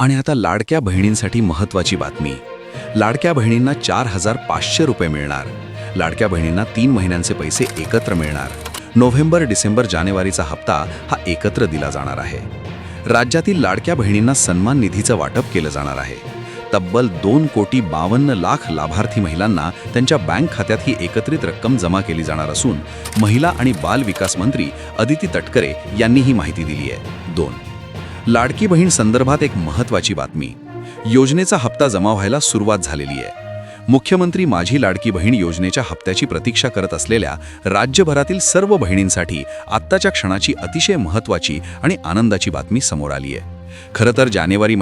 आणि आता लाडक्या बहिणींसाठी महत्त्वाची बातमी. लाडक्या बहिणींना 4,500 रुपये मिळणार. लाडक्या बहिणींना 3 महिन्यांचे पैसे एकत्र मिळणार. नोव्हेंबर, डिसेंबर, जानेवारीचा हप्ता हा एकत्र दिला जाणार आहे. राज्यातील लाडक्या बहिणींना सन्मान निधीचं वाटप केलं जाणार आहे. तब्बल 2,52,00,000 लाभार्थी महिलांना त्यांच्या बँक खात्यात ही एकत्रित रक्कम जमा केली जाणार असून महिला आणि बाल विकास मंत्री अदिती तटकरे यांनी ही माहिती दिली आहे. 2. लाडकी बहीण संदर्भात एक महत्त्वाची बातमी. योजनेचा हप्ता जमा व्हायला सुरुवात झालेली आहे. मुख्यमंत्री माझी लाडकी बहीण योजनेच्या हप्त्याची प्रतीक्षा करत असलेल्या राज्यभरातील सर्व बहिणींसाठी आत्ताच्या क्षणाची अतिशय महत्त्वाची आणि आनंदाची बातमी समोर आली आहे. खरं तर जानेवारी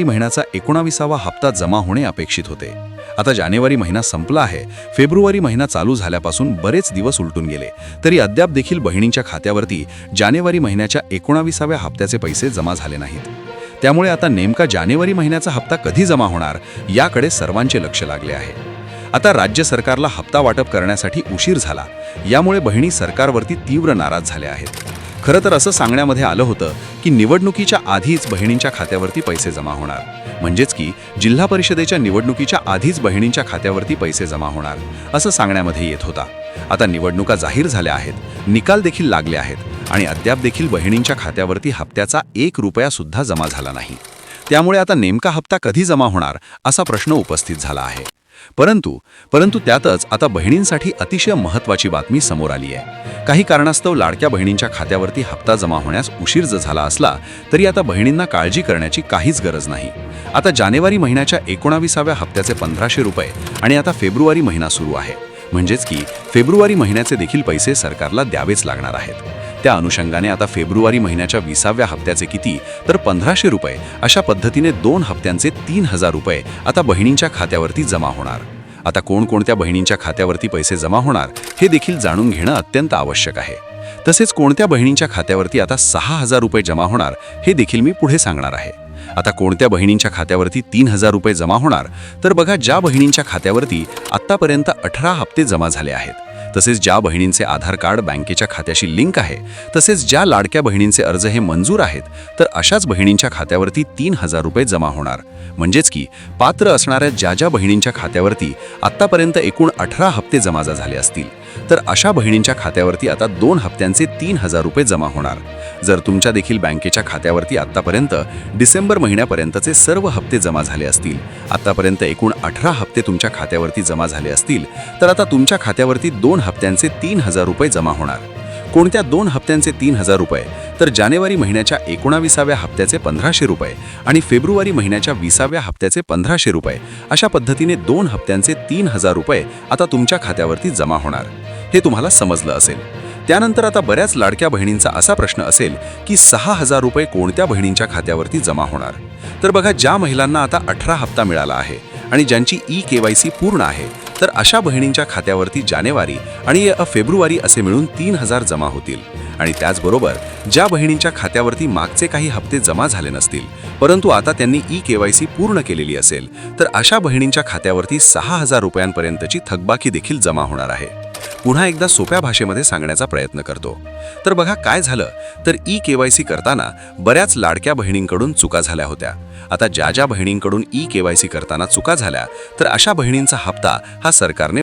महिन्याचा 19वा हप्ता जमा होणे अपेक्षित होते. आता जानेवारी महिना संपला आहे. फेब्रुवारी महिना चालू झाल्यापासून बरेच दिवस उलटून गेले तरी अद्याप देखील बहिणींच्या खात्यावरती जानेवारी महिन्याच्या 19व्या हप्त्याचे पैसे जमा झाले नाहीत. त्यामुळे आता नेमका जानेवारी महिन्याचा हप्ता कधी जमा होणार याकडे सर्वांचे लक्ष लागले आहे. आता राज्य सरकारला हप्ता वाटप करण्यासाठी उशीर झाला. यामुळे बहिणी सरकारवरती तीव्र नाराज झाल्या आहेत. खरं तर असं सांगण्यामध्ये आलं होतं की निवडणुकीच्या आधीच बहिणींच्या खात्यावरती पैसे जमा होणार. म्हणजेच की जिल्हा परिषदेच्या निवडणुकीच्या आधीच बहिणींच्या खात्यावरती पैसे जमा होणार असं सांगण्यामध्ये येत होता. आता निवडणुका जाहीर झाल्या आहेत, निकाल देखील लागले आहेत आणि अद्याप देखील बहिणींच्या खात्यावरती हप्त्याचा 1 रुपया सुद्धा जमा झाला नाही. त्यामुळे आता नेमका हप्ता कधी जमा होणार असा प्रश्न उपस्थित झाला आहे. परंतु त्यातच आता बहिणींसाठी अतिशय महत्त्वाची बातमी समोर आली आहे. काही कारणास्तव लाडक्या बहिणींच्या खात्यावरती हप्ता जमा होण्यास उशीर झाला असला तरी आता बहिणींना काळजी करण्याची काहीच गरज नाही. आता जानेवारी महिन्याच्या 19व्या हप्त्याचे 1,500 रुपये आणि आता फेब्रुवारी महिना सुरू आहे. म्हणजेच की फेब्रुवारी महिन्याचे देखील पैसे सरकारला द्यावेच लागणार आहेत. त्या अनुषंगाने आता फेब्रुवारी महिन्याच्या 20व्या हप्त्याचे किती तर 1,500 रुपये अशा पद्धतीने 2 हप्त्यांचे 3,000 रुपये आता बहिणींच्या खात्यावरती जमा होणार. आता कोणकोणत्या बहिणींच्या खात्यावरती पैसे जमा होणार हे देखील जाणून घेणं अत्यंत आवश्यक आहे. तसेच कोणत्या बहिणींच्या खात्यावरती आता 6,000 रुपये जमा होणार हे देखील मी पुढे सांगणार आहे. आता कोणत्या बहिणींच्या खात्यावरती 3,000 रुपये जमा होणार तर बघा, ज्या बहिणींच्या खात्यावरती आत्तापर्यंत 18 हप्ते जमा झाले आहेत, तसेच ज्या बहिणींचे आधार कार्ड बँकेच्या खात्याशी लिंक आहे, तसेच ज्या लाडक्या बहिणींचे अर्ज हे मंजूर आहेत, तर अशाच बहिणींच्या खात्यावरती 3,000 रुपये जमा होणार. म्हणजेच की पात्र असणाऱ्या ज्या बहिणींच्या खात्यावरती आत्तापर्यंत एकूण 18 हप्ते जमा झाले असतील तर अशा बहिणींच्या खात्यावरती आता 2 हप्त्यांचे 3,000 रुपये जमा होणार. जर तुमच्या देखील बँकेच्या खात्यावरती आत्तापर्यंत डिसेंबर महिन्यापर्यंतचे सर्व हप्ते जमा झाले असतील, आत्तापर्यंत एकूण 18 हप्ते तुमच्या खात्यावरती जमा झाले असतील तर आता तुमच्या खात्यावरती 2 हप्त्यांचे 3,000 रुपये जमा होणार. कोणत्या 2 हप्त्यांचे 3,000 रुपये तर जानेवारी महिन्याच्या 19व्या हप्त्याचे 1,500 रुपये आणि फेब्रुवारी महिन्याच्या 20व्या हप्त्याचे 1,500 रुपये अशा पद्धतीने 2 हप्त्यांचे 3,000 रुपये आता तुमच्या खात्यावरती जमा होणार. हे तुम्हाला समजलं असेल. त्यानंतर आता बऱ्याच लाडक्या बहिणींचा असा प्रश्न असेल की 6,000 रुपये कोणत्या बहिणींच्या खात्यावरती जमा होणार. तर बघा, ज्या महिलांना आता 18 हप्ता मिळाला आहे आणि ज्यांची KYC पूर्ण आहे तर अशा बहिणींच्या खात्यावरती जानेवारी आणि फेब्रुवारी असे मिळून 3,000 जमा होतील. आणि त्याचबरोबर ज्या बहिणींच्या खात्यावरती मागचे काही हप्ते जमा झाले नसतील परंतु आता त्यांनी KYC पूर्ण केलेली असेल तर अशा बहिणींच्या खात्यावरती 6,000 रुपयांपर्यंतची थकबाकी देखील जमा होणार आहे. पुन्हा एकदा सोप्या भाषेमध्ये सांगण्याचा प्रयत्न करतो. तर बघा, काय झालं तर KYC करताना बऱ्याच लाडक्या बहिणींकडून चुका झाल्या होत्या. आता ज्या बहिणींकडून KYC करताना चुका झाल्या तर अशा बहिणींचा हप्ता हा सरकारने